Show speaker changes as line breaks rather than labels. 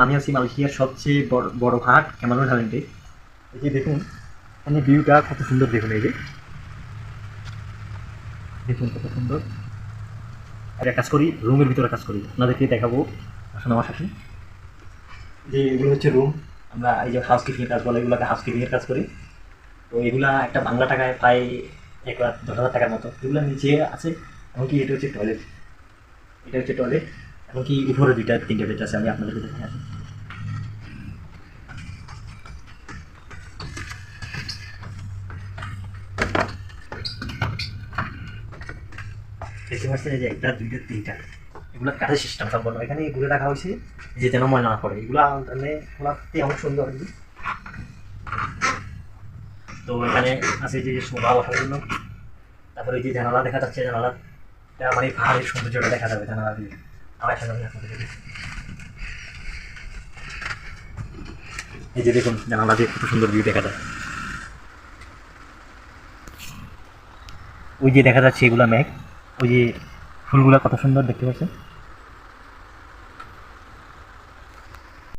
আমি আছি মালয়েশিয়ার সবচেয়ে বড় ঘাট ক্যামারন আইল্যান্ডে। এই যে দেখুন এখানে ভিউটা কত সুন্দর, দেখুন এই যে দেখুন কত সুন্দর। আর এক কাজ করি, রুমের ভিতরে কাজ করি, আপনাদেরকে দেখাবো। আসলে আমার সাথে যে এগুলো হচ্ছে রুম, আমরা এই যে হাউসকিপিং কাজ বলে, এগুলোকে হাউসকিপিংয়ের কাজ করি। তো এগুলা একটা বাংলা টাকায় প্রায় 1,10,000 টাকার মতো। এগুলো নিচে আছে, এমনকি এটা হচ্ছে টয়লেট, এটা হচ্ছে টয়লেট, এমনকি উপরে 2-3টা বেড আছে। আমি আপনাদেরকে দেখে আসি। দেখতে পাচ্ছেন এই যে 1, 2, 3টা, এগুলো কাঠের সিস্টেম সম্পন্ন। এখানে ঘুরে রাখা হয়েছে যে যেন ময়না না পড়ে। এগুলো মানে খোলাতে অনেক সুন্দর। তো এখানে আছে যে শোভা বসার জন্য। তারপরে এই যে জানালা দেখা যাচ্ছে, জানালাটা মানে পাহাড়ের সৌন্দর্যটা দেখা যাবে জানালা দিয়ে। আমার সাথে আমি আপনাদের এই যে দেখুন জানালা দিয়ে কত সুন্দর ভিউ দেখা যায়। ওই যে দেখা যাচ্ছে এগুলা মেঘ, ওই যে ফুলগুলা কত সুন্দর দেখতে পাচ্ছেন।